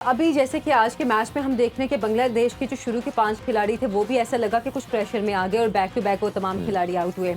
अभी जैसे कि आज के मैच में हम देख रहे हैं कि बांग्लादेश के जो शुरू के 5 खिलाड़ी थे वो भी ऐसा लगा कि कुछ प्रेशर में आ गए और बैक टू बैक वो तमाम खिलाड़ी आउट हुए।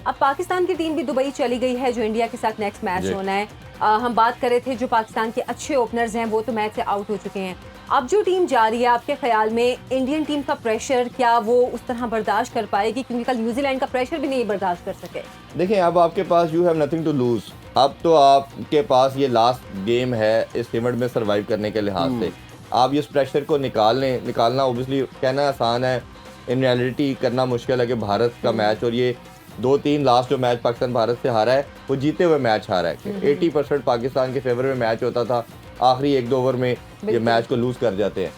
अब पाकिस्तान की टीम भी दुबई चली गई है जो इंडिया के साथ नेक्स्ट मैच होना है। हम बात कर रहे थे जो पाकिस्तान के अच्छे ओपनर्स हैं वो तो मैच से आउट हो चुके हैं। अब जो टीम जा रही है आपके ख्याल में इंडियन टीम का प्रेशर क्या वो उस तरह बर्दाश्त कर पाएगी, क्योंकि कल न्यूजीलैंड का प्रेशर भी नहीं बर्दाश्त कर सके। देखिए अब आपके पास you have nothing to lose. अब तो आपके पास ये लास्ट गेम है इस इवेंट में सरवाइव करने के लिहाज से। आप इस प्रेशर को निकालना ओबियसली कहना आसान है, इन रियलिटी करना मुश्किल है कि भारत का मैच और ये 2-3 लास्ट जो मैच पाकिस्तान भारत से हारा है वो जीते हुए मैच हारा है। 80% पाकिस्तान के फेवर में मैच होता था, आखिरी 1-2 ओवर में ये मैच को लूज कर जाते हैं।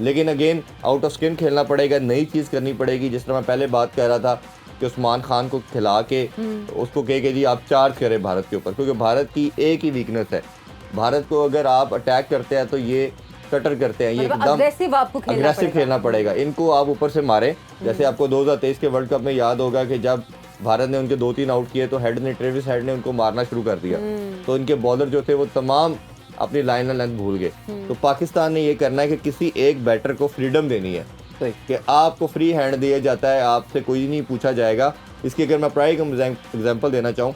लेकिन अगेन आउट ऑफ स्किन खेलना पड़ेगा, नई चीज़ करनी पड़ेगी। जिस तरह मैं पहले बात कर रहा था कि उस्मान खान को खिला के उसको कह के जी आप चार्ज करें भारत के ऊपर, क्योंकि भारत की एक ही वीकनेस है, भारत को अगर आप अटैक करते हैं तो ये कटर करते हैं, ये एकदम अग्रेसिव खेलना पड़ेगा। इनको आप ऊपर से मारें। जैसे आपको 2023 के वर्ल्ड कप में याद होगा कि जब भारत ने उनके 2-3 आउट किए तो ट्रेविस हेड ने उनको मारना शुरू कर दिया, तो इनके बॉलर जो थे वो तमाम अपनी लाइन लेंथ भूल गए। तो पाकिस्तान ने ये करना है कि किसी एक बैटर को फ्रीडम देनी है कि आपको फ्री हैंड दिया जाता है, आपसे कोई नहीं पूछा जाएगा। इसकी अगर मैं प्राइम एग्जांपल देना चाहूँ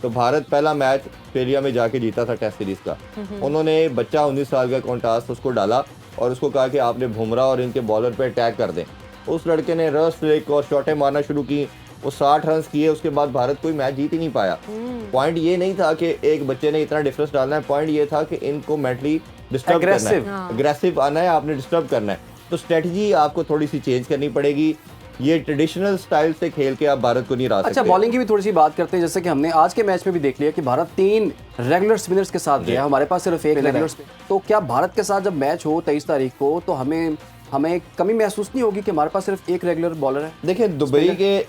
तो भारत पहला मैच ऑस्ट्रेलिया में जाके जीता था टेस्ट सीरीज का। उन्होंने बच्चा 19 साल का कॉन्टास्ट उसको डाला और उसको कहा कि आपने बुमराह और इनके बॉलर पे अटैक कर दें। उस लड़के ने रस फ्लिक और शॉटें मारना शुरू की, वो 60 रन किए। उसके बाद भारत कोई मैच जीत ही नहीं पाया। पॉइंट ये नहीं था कि एक बच्चे ने इतना डिफरेंस डालना है, पॉइंट ये था कि इनको मेंटली डिस्टर्ब करना है, अग्रेसिव आना है, आपने डिस्टर्ब करना है। तो स्ट्रेटजी आपको थोड़ी सी चेंज करनी पड़ेगी। ये ट्रेडिशनल स्टाइल से खेल के आप भारत को नहीं हरा सकते। अच्छा, बॉलिंग की भी थोड़ी सी बात करते हैं। जैसे कि हमने आज के मैच में भी देख लिया कि भारत 3 रेगुलर स्पिनर्स के साथ गया, हमारे पास सिर्फ 1 रेगुलर स्पिनर। तो क्या भारत के साथ जब मैच हो 23 तारीख को तो हमें कमी महसूस नहीं होगी कि हमारे पास सिर्फ 1 रेगुलर बॉलर है? देखिए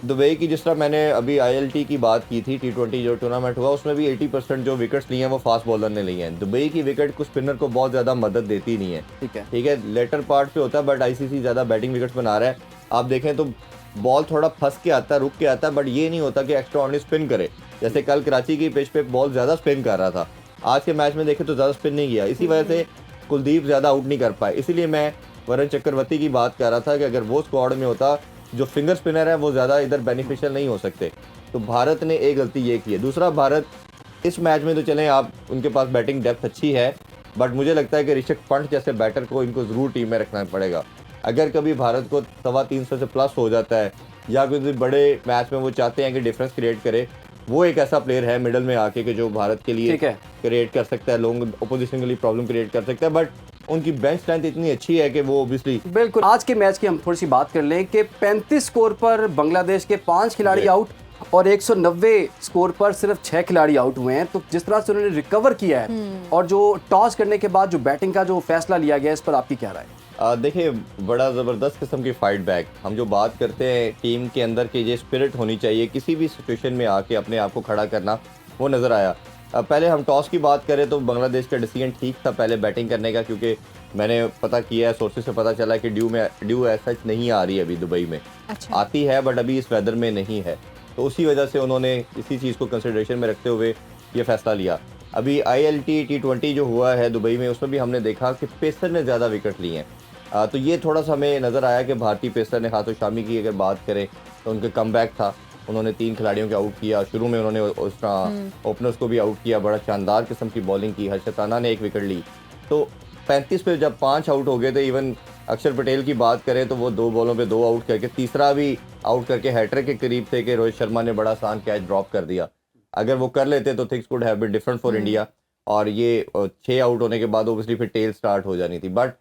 दुबई की जिस तरह मैंने अभी ILT की बात की थी, T20 जो टूर्नामेंट हुआ उसमें भी 80% जो विकेट्स लिए हैं वो फास्ट बॉलर ने लिए हैं। दुबई की विकेट को स्पिनर को बहुत ज्यादा मदद देती नहीं है। ठीक है, लेटर पार्ट पे होता है, बट ICC ज्यादा बैटिंग विकेट्स बना रहा है। आप देखें तो बॉल थोड़ा फंस के आता है, रुक के आता है, बट ये नहीं होता कि एक्स्ट्रा ऑर्डिनरी स्पिन करे। जैसे कल कराची की पिच पे बॉल ज्यादा स्पिन कर रहा था, आज के मैच में देखें तो ज्यादा स्पिन नहीं किया। इसी वजह से कुलदीप ज्यादा आउट नहीं कर पाए। इसीलिए मैं वरुण चक्रवर्ती की बात कर रहा था कि अगर वो स्क्वाड में होता, जो फिंगर स्पिनर है वो ज़्यादा इधर बेनिफिशियल नहीं हो सकते। तो भारत ने एक गलती ये की है। दूसरा, भारत इस मैच में तो चलें आप उनके पास बैटिंग डेप्थ अच्छी है, बट मुझे लगता है कि ऋषभ पंत जैसे बैटर को इनको ज़रूर टीम में रखना पड़ेगा। अगर कभी भारत को 350 से प्लस हो जाता है या कोई बड़े मैच में वो चाहते हैं कि डिफरेंस क्रिएट करे, वो एक ऐसा प्लेयर है मिडल में आके कि जो भारत के लिए क्रिएट कर सकता है, लॉन्ग ओपोजिशन के लिए प्रॉब्लम क्रिएट कर सकता है। बट उनकी बेंच स्ट्रेंथ इतनी अच्छी है कि वो ऑब्वियसली। बिल्कुल। आज के मैच की हम थोड़ी सी बात कर लें कि 35 स्कोर पर बांग्लादेश के 5 खिलाड़ी आउट और 190 स्कोर पर सिर्फ 6 खिलाड़ी आउट हुए हैं। तो जिस तरह से उन्होंने रिकवर किया है और जो टॉस करने के बाद जो बैटिंग का जो फैसला लिया गया, इस पर आपकी क्या राय? देखिए, बड़ा ज़बरदस्त किस्म की फाइट बैक। हम जो बात करते हैं टीम के अंदर की ये स्पिरिट होनी चाहिए, किसी भी सिचुएशन में आके अपने आप को खड़ा करना, वो नज़र आया। पहले हम टॉस की बात करें तो बांग्लादेश का डिसीजन ठीक था पहले बैटिंग करने का, क्योंकि मैंने पता किया है, सोर्सेज से पता चला कि ड्यू ऐसा नहीं आ रही है अभी दुबई में। अच्छा। आती है बट अभी इस वेदर में नहीं है, तो उसी वजह से उन्होंने इसी चीज़ को कंसिडरेशन में रखते हुए ये फैसला लिया। अभी ILT T20 जो हुआ है दुबई में, उसमें भी हमने देखा कि पेसर ने ज़्यादा विकेट लिए हैं। तो ये थोड़ा सा हमें नज़र आया कि भारतीय पेसर ने, खासतौर शामी की अगर बात करें तो उनका कमबैक था। उन्होंने 3 खिलाड़ियों को आउट किया, शुरू में उन्होंने उस तरह ओपनर्स को भी आउट किया, बड़ा शानदार किस्म की बॉलिंग की। हर्षताना ने 1 विकेट ली। तो 35 पे जब 5 आउट हो गए थे, इवन अक्षर पटेल की बात करें तो वो 2 बॉलों पे 2 आउट करके तीसरा भी आउट करके हैट्रिक के करीब थे कि रोहित शर्मा ने बड़ा आसान कैच ड्रॉप कर दिया। अगर वो कर लेते तो things could have been different for India. और ये 6 आउट होने के बाद ओबियसली फिर टेल स्टार्ट हो जानी थी। बट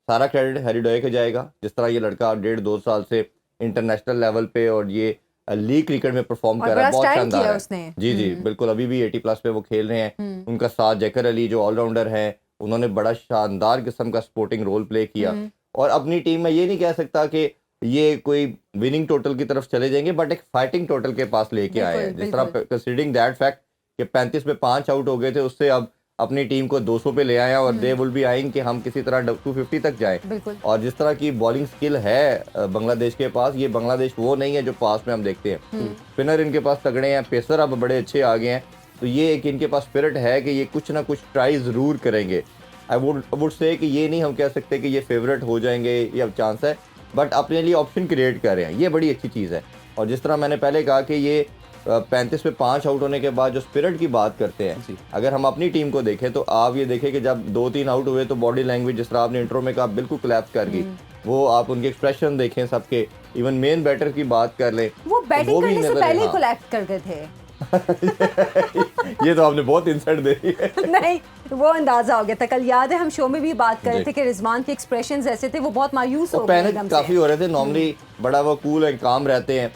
सारा क्रेडिट हैरी डोए को जाएगा। जिस तरह ये लड़का 1.5-2 साल से इंटरनेशनल लेवल पे और ये लीग क्रिकेट में परफॉर्म कर रहा है, बहुत शानदार है। जी बिल्कुल, अभी भी 80+ पे वो खेल रहे हैं। उनका साथ जैकर अली जो ऑलराउंडर हैं, उन्होंने बड़ा शानदार किस्म का सपोर्टिंग रोल प्ले किया। और अपनी टीम में ये नहीं कह सकता कि ये कोई विनिंग टोटल की तरफ चले जाएंगे, बट एक फाइटिंग टोटल के पास लेके आए हैं। जिस तरह कंसीडरिंग दैट फैक्ट कि 35 पे 5 आउट हो गए थे, उससे अब अपनी टीम को 200 पे ले आए और दे विल बी आइंग कि हम किसी तरह 250 तक जाएं। और जिस तरह की बॉलिंग स्किल है बांग्लादेश के पास, ये बांग्लादेश वो नहीं है जो पास में हम देखते हैं। स्पिनर इनके पास तगड़े हैं, पेसर अब बड़े अच्छे आ गए हैं। तो ये एक इनके पास स्पिरिट है कि ये कुछ ना कुछ ट्राई ज़रूर करेंगे। आई वुड से कि ये नहीं हम कह सकते कि ये फेवरेट हो जाएंगे या चांस है, बट अपने लिए ऑप्शन क्रिएट कर रहे हैं, ये बड़ी अच्छी चीज़ है। और जिस तरह मैंने पहले कहा कि ये 35 पे 5 आउट होने के बाद जो स्पिरिट की बात करते हैं, अगर हम अपनी टीम को देखें तो आप ये देखें कि जब 2-3 आउट हुए तो बॉडी लैंग्वेज जिस तरह आपने इंट्रो में कहा बिल्कुल कोलैप्स कर गई। वो आप उनके एक्सप्रेशन देखें सबके, इवन मेन बैटर की बात कर लें, वो बैटिंग भी करने से नजर पहले ही हाँ। कोलैप्स कर गए थे। ये तो आपने बहुत इंसल्ट दे दी है। नहीं, वो अंदाजा हो गया था। कल याद है हम शो में भी बात कर रहे जी। थे कि रिजवान के एक्सप्रेशंस ऐसे थे, वो बहुत मायूस हो गए पैनिक एकदम काफ़ी से। हो रहे थे। नॉर्मली बड़ा वो कूल एंड काम रहते हैं,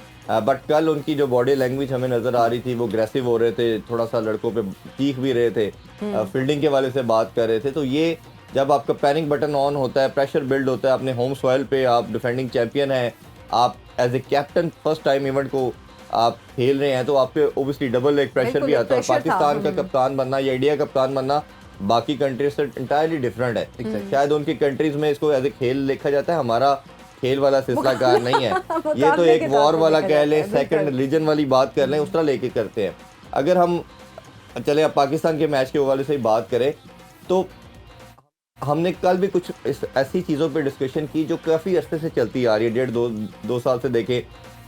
बट कल उनकी जो बॉडी लैंग्वेज हमें नज़र आ रही थी, वो अग्रेसिव हो रहे थे, थोड़ा सा लड़कों पे चीख भी रहे थे, फील्डिंग के वाले से बात कर रहे थे। तो ये जब आपका पैनिक बटन ऑन होता है, प्रेशर बिल्ड होता है अपने होम सॉइल पे, आप डिफेंडिंग चैंपियन हैं, आप as a captain first time event को आप खेल रहे हैं, तो आप पे ओबियसली डबल एक प्रेशर बिल्कुल, भी आता है। और प्रेशर था। पाकिस्तान का कप्तान बनना या इंडिया का कप्तान बनना बाकी कंट्रीज से इंटायरली डिफरेंट है। शायद उनकी कंट्रीज में इसको एज ए खेल देखा जाता है, हमारा खेल वाला सिलसिलाकार नहीं है। ये तो एक वॉर वाला कह लें, सेकंड रिलीजन वाली बात कर लें, उस तरह लेके करते हैं। अगर हम चले अब पाकिस्तान के मैच के हवाले से ही बात करें तो हमने कल भी कुछ ऐसी चीज़ों पे डिस्कशन की जो काफ़ी अरसे से चलती आ रही है, 1.5-2 साल से। देखें,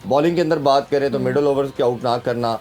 बॉलिंग के अंदर बात करें तो मिडल ओवर्स के आउट ना करना,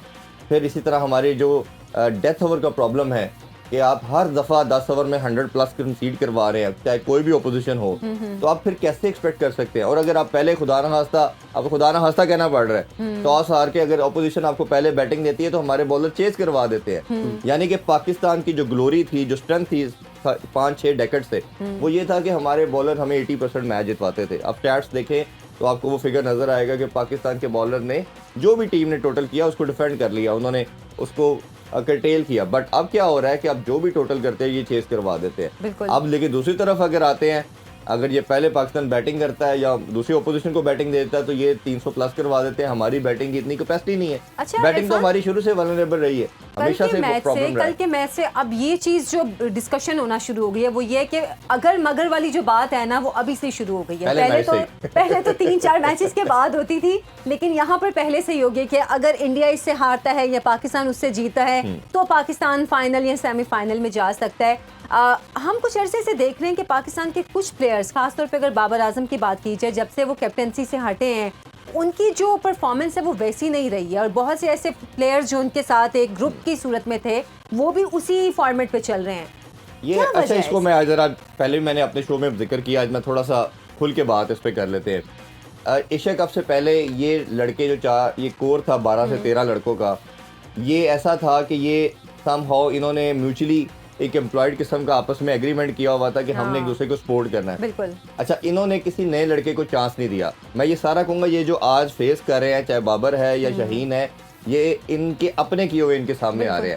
फिर इसी तरह हमारे जो डेथ ओवर का प्रॉब्लम है कि आप हर दफ़ा 10 ओवर में 100+ कंसीड करवा रहे हैं, चाहे कोई भी ओपोजिशन हो, तो आप फिर कैसे एक्सपेक्ट कर सकते हैं। और अगर आप पहले खुदा ना खास्ता, आपको खुदा ना खास्ता कहना पड़ रहा है, टॉस हार के अगर ओपोजिशन आपको पहले बैटिंग देती है तो हमारे बॉलर चेस करवा देते हैं। यानी कि पाकिस्तान की जो ग्लोरी थी, जो स्ट्रेंथ थी 5-6 डेकेड से, वो ये था कि हमारे बॉलर हमें 80% मैच जितवाते थे। अब स्टैट्स देखें तो आपको वो फिगर नज़र आएगा कि पाकिस्तान के बॉलर ने जो भी टीम ने टोटल किया उसको डिफेंड कर लिया, उन्होंने उसको कर्टेल किया। बट अब क्या हो रहा है कि अब जो भी टोटल करते हैं ये चेस करवा देते हैं। बिल्कुल। अब लेकिन दूसरी तरफ अगर आते हैं, अगर ये पहले पाकिस्तान बैटिंग करता है या दूसरी ओपोजिशन को बैटिंग देता है तो ये 300+ करवा देते हैं। हमारी बैटिंग की इतनी कैपेसिटी नहीं है। अच्छा, बैटिंग तो इरफान, हमारी शुरू से वल्नरेबल रही है, हमेशा से प्रॉब्लम रहा कल है। के मैच से अब ये चीज जो डिस्कशन होना शुरू हो गई है वो ये कि अगर मगर वाली जो बात है ना वो अभी से शुरू हो गई है। पहले तो 3-4 मैचेस के बाद होती थी, लेकिन यहाँ पर पहले से ही हो गया कि अगर इंडिया इससे हारता है या पाकिस्तान उससे जीता है तो पाकिस्तान फाइनल या सेमीफाइनल में जा सकता है। हम कुछ अरसे से देख रहे हैं कि पाकिस्तान के कुछ प्लेयर्स, खासतौर पे अगर बाबर आजम की बात की जाए, जब से वो कैप्टनसी से हटे हैं उनकी जो परफॉर्मेंस है वो वैसी नहीं रही है। और बहुत से ऐसे प्लेयर्स जो उनके साथ एक ग्रुप की सूरत में थे वो भी उसी फॉर्मेट पे चल रहे हैं। ये क्या अच्छा, वजह है इसको मैं आज जरा पहले भी मैंने अपने शो में जिक्र किया, आज मैं थोड़ा सा खुल के बात इस पे कर लेते हैं। एशिया कप से पहले ये लड़के जो ये कोर था 12 से 13 लड़कों का, ये ऐसा था कि ये समहाउ इन्होंने म्यूचुअली एक एम्प्लॉयड किस्म का आपस में एग्रीमेंट किया हुआ था कि हमने एक दूसरे को सपोर्ट करना है। बिल्कुल। अच्छा, इन्होंने किसी नए लड़के को चांस नहीं दिया। मैं ये सारा कहूँगा ये जो आज फेस कर रहे हैं, चाहे बाबर है या शाहीन है, ये इनके अपने किए हुए इनके सामने आ रहे हैं।